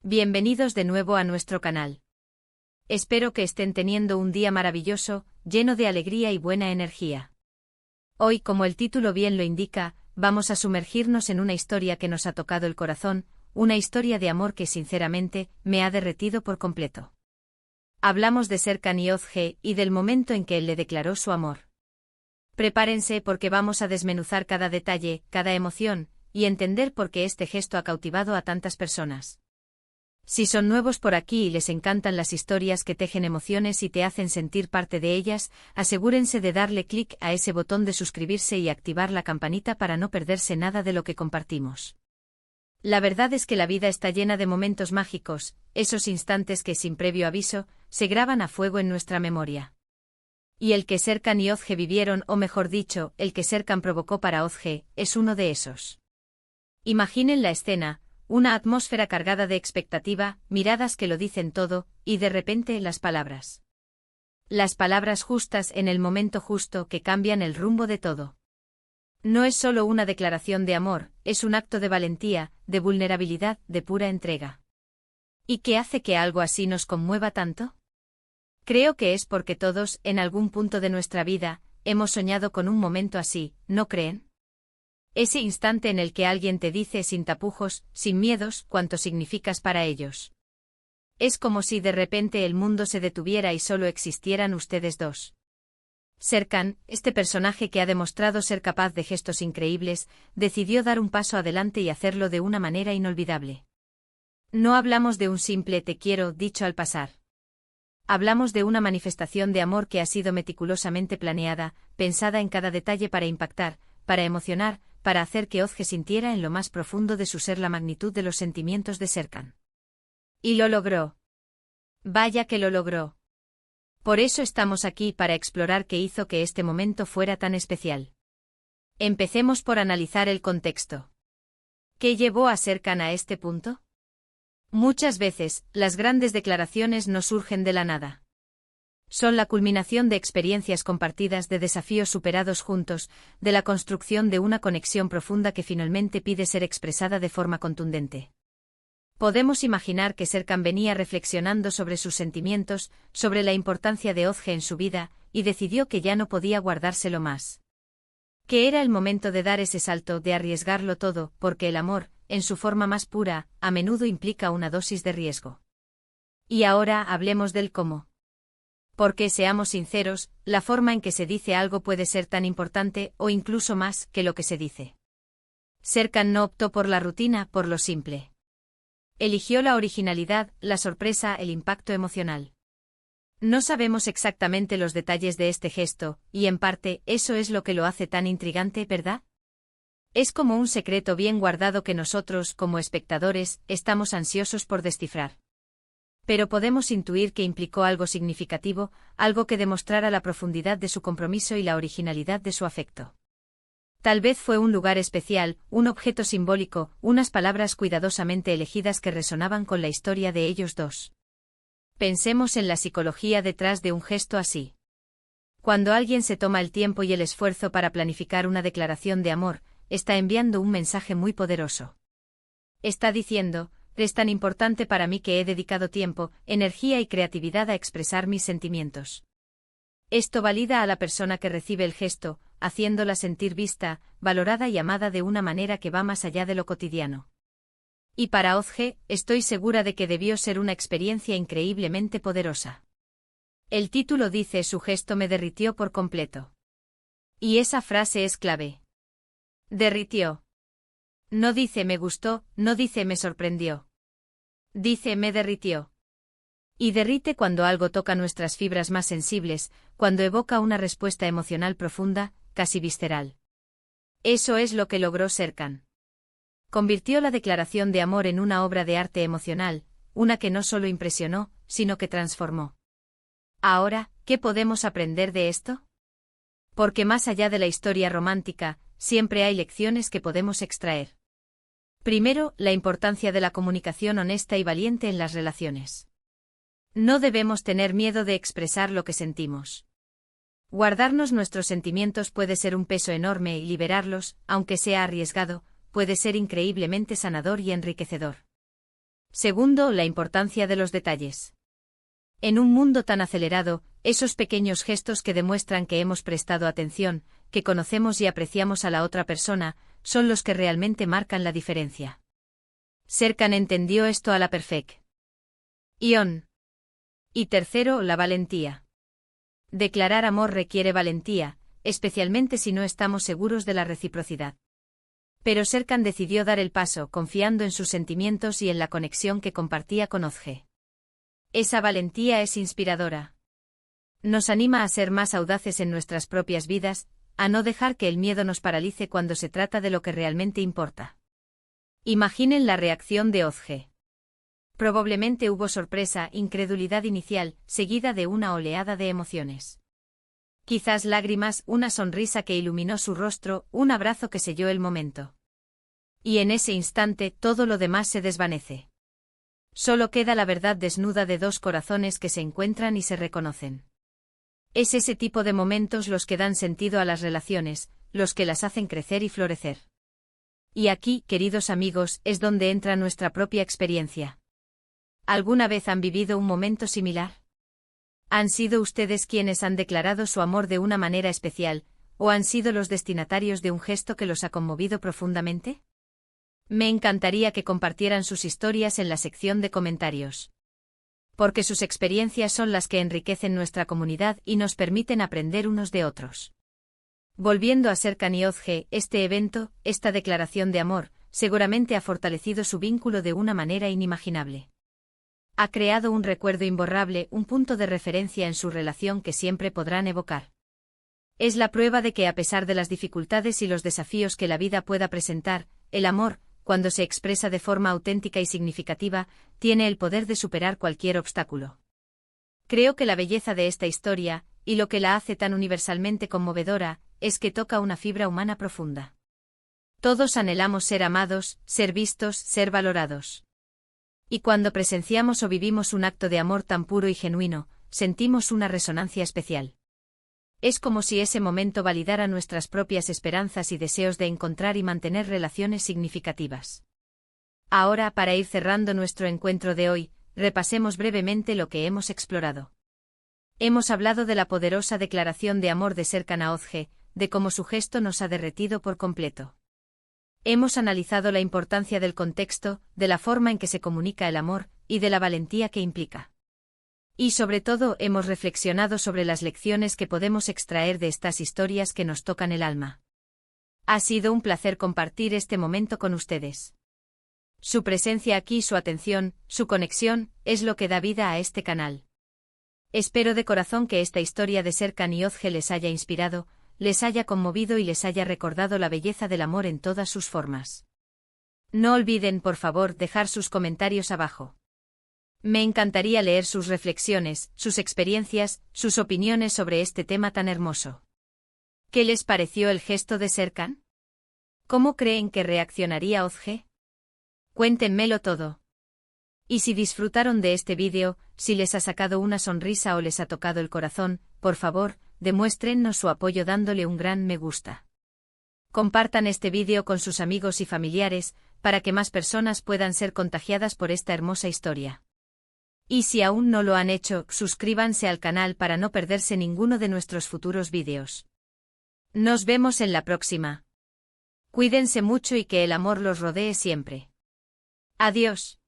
Bienvenidos de nuevo a nuestro canal. Espero que estén teniendo un día maravilloso, lleno de alegría y buena energía. Hoy, como el título bien lo indica, vamos a sumergirnos en una historia que nos ha tocado el corazón, una historia de amor que sinceramente me ha derretido por completo. Hablamos de Serkan y Özge y del momento en que él le declaró su amor. Prepárense porque vamos a desmenuzar cada detalle, cada emoción, y entender por qué este gesto ha cautivado a tantas personas. Si son nuevos por aquí y les encantan las historias que tejen emociones y te hacen sentir parte de ellas, asegúrense de darle clic a ese botón de suscribirse y activar la campanita para no perderse nada de lo que compartimos. La verdad es que la vida está llena de momentos mágicos, esos instantes que sin previo aviso, se graban a fuego en nuestra memoria. Y el que Serkan y Özge vivieron, o mejor dicho, el que Serkan provocó para Özge, es uno de esos. Imaginen la escena. Una atmósfera cargada de expectativa, miradas que lo dicen todo, y de repente las palabras. Las palabras justas en el momento justo que cambian el rumbo de todo. No es solo una declaración de amor, es un acto de valentía, de vulnerabilidad, de pura entrega. ¿Y qué hace que algo así nos conmueva tanto? Creo que es porque todos, en algún punto de nuestra vida, hemos soñado con un momento así, ¿no creen? Ese instante en el que alguien te dice sin tapujos, sin miedos, cuánto significas para ellos. Es como si de repente el mundo se detuviera y solo existieran ustedes dos. Serkan, este personaje que ha demostrado ser capaz de gestos increíbles, decidió dar un paso adelante y hacerlo de una manera inolvidable. No hablamos de un simple te quiero dicho al pasar. Hablamos de una manifestación de amor que ha sido meticulosamente planeada, pensada en cada detalle para impactar, para emocionar, para hacer que Özge sintiera en lo más profundo de su ser la magnitud de los sentimientos de Serkan. Y lo logró. Vaya que lo logró. Por eso estamos aquí para explorar qué hizo que este momento fuera tan especial. Empecemos por analizar el contexto. ¿Qué llevó a Serkan a este punto? Muchas veces, las grandes declaraciones no surgen de la nada. Son la culminación de experiencias compartidas, de desafíos superados juntos, de la construcción de una conexión profunda que finalmente pide ser expresada de forma contundente. Podemos imaginar que Serkan venía reflexionando sobre sus sentimientos, sobre la importancia de Özge en su vida, y decidió que ya no podía guardárselo más. Que era el momento de dar ese salto, de arriesgarlo todo, porque el amor, en su forma más pura, a menudo implica una dosis de riesgo. Y ahora hablemos del cómo. Porque, seamos sinceros, la forma en que se dice algo puede ser tan importante, o incluso más, que lo que se dice. Serkan no optó por la rutina, por lo simple. Eligió la originalidad, la sorpresa, el impacto emocional. No sabemos exactamente los detalles de este gesto, y en parte, eso es lo que lo hace tan intrigante, ¿verdad? Es como un secreto bien guardado que nosotros, como espectadores, estamos ansiosos por descifrar. Pero podemos intuir que implicó algo significativo, algo que demostrara la profundidad de su compromiso y la originalidad de su afecto. Tal vez fue un lugar especial, un objeto simbólico, unas palabras cuidadosamente elegidas que resonaban con la historia de ellos dos. Pensemos en la psicología detrás de un gesto así. Cuando alguien se toma el tiempo y el esfuerzo para planificar una declaración de amor, está enviando un mensaje muy poderoso. Está diciendo: es tan importante para mí que he dedicado tiempo, energía y creatividad a expresar mis sentimientos. Esto valida a la persona que recibe el gesto, haciéndola sentir vista, valorada y amada de una manera que va más allá de lo cotidiano. Y para Özge, estoy segura de que debió ser una experiencia increíblemente poderosa. El título dice: su gesto me derritió por completo. Y esa frase es clave. Derritió. No dice me gustó, no dice me sorprendió. Dice me derritió. Y derrite cuando algo toca nuestras fibras más sensibles, cuando evoca una respuesta emocional profunda, casi visceral. Eso es lo que logró Serkan. Convirtió la declaración de amor en una obra de arte emocional, una que no solo impresionó, sino que transformó. Ahora, ¿qué podemos aprender de esto? Porque más allá de la historia romántica, siempre hay lecciones que podemos extraer. Primero, la importancia de la comunicación honesta y valiente en las relaciones. No debemos tener miedo de expresar lo que sentimos. Guardarnos nuestros sentimientos puede ser un peso enorme y liberarlos, aunque sea arriesgado, puede ser increíblemente sanador y enriquecedor. Segundo, la importancia de los detalles. En un mundo tan acelerado, esos pequeños gestos que demuestran que hemos prestado atención, que conocemos y apreciamos a la otra persona, son los que realmente marcan la diferencia. Serkan entendió esto a la perfección. Y tercero, la valentía. Declarar amor requiere valentía, especialmente si no estamos seguros de la reciprocidad. Pero Serkan decidió dar el paso, confiando en sus sentimientos y en la conexión que compartía con Özge. Esa valentía es inspiradora. Nos anima a ser más audaces en nuestras propias vidas, a no dejar que el miedo nos paralice cuando se trata de lo que realmente importa. Imaginen la reacción de Özge. Probablemente hubo sorpresa, incredulidad inicial, seguida de una oleada de emociones. Quizás lágrimas, una sonrisa que iluminó su rostro, un abrazo que selló el momento. Y en ese instante todo lo demás se desvanece. Solo queda la verdad desnuda de dos corazones que se encuentran y se reconocen. Es ese tipo de momentos los que dan sentido a las relaciones, los que las hacen crecer y florecer. Y aquí, queridos amigos, es donde entra nuestra propia experiencia. ¿Alguna vez han vivido un momento similar? ¿Han sido ustedes quienes han declarado su amor de una manera especial, o han sido los destinatarios de un gesto que los ha conmovido profundamente? Me encantaría que compartieran sus historias en la sección de comentarios. Porque sus experiencias son las que enriquecen nuestra comunidad y nos permiten aprender unos de otros. Volviendo a Serkan y Özge, este evento, esta declaración de amor, seguramente ha fortalecido su vínculo de una manera inimaginable. Ha creado un recuerdo imborrable, un punto de referencia en su relación que siempre podrán evocar. Es la prueba de que a pesar de las dificultades y los desafíos que la vida pueda presentar, el amor, cuando se expresa de forma auténtica y significativa, tiene el poder de superar cualquier obstáculo. Creo que la belleza de esta historia, y lo que la hace tan universalmente conmovedora, es que toca una fibra humana profunda. Todos anhelamos ser amados, ser vistos, ser valorados. Y cuando presenciamos o vivimos un acto de amor tan puro y genuino, sentimos una resonancia especial. Es como si ese momento validara nuestras propias esperanzas y deseos de encontrar y mantener relaciones significativas. Ahora, para ir cerrando nuestro encuentro de hoy, repasemos brevemente lo que hemos explorado. Hemos hablado de la poderosa declaración de amor de Serkan a Özge, de cómo su gesto nos ha derretido por completo. Hemos analizado la importancia del contexto, de la forma en que se comunica el amor, y de la valentía que implica. Y sobre todo hemos reflexionado sobre las lecciones que podemos extraer de estas historias que nos tocan el alma. Ha sido un placer compartir este momento con ustedes. Su presencia aquí, su atención, su conexión, es lo que da vida a este canal. Espero de corazón que esta historia de Serkan y Özge les haya inspirado, les haya conmovido y les haya recordado la belleza del amor en todas sus formas. No olviden, por favor, dejar sus comentarios abajo. Me encantaría leer sus reflexiones, sus experiencias, sus opiniones sobre este tema tan hermoso. ¿Qué les pareció el gesto de Serkan? ¿Cómo creen que reaccionaría Özge? Cuéntenmelo todo. Y si disfrutaron de este vídeo, si les ha sacado una sonrisa o les ha tocado el corazón, por favor, demuéstrennos su apoyo dándole un gran me gusta. Compartan este vídeo con sus amigos y familiares, para que más personas puedan ser contagiadas por esta hermosa historia. Y si aún no lo han hecho, suscríbanse al canal para no perderse ninguno de nuestros futuros vídeos. Nos vemos en la próxima. Cuídense mucho y que el amor los rodee siempre. Adiós.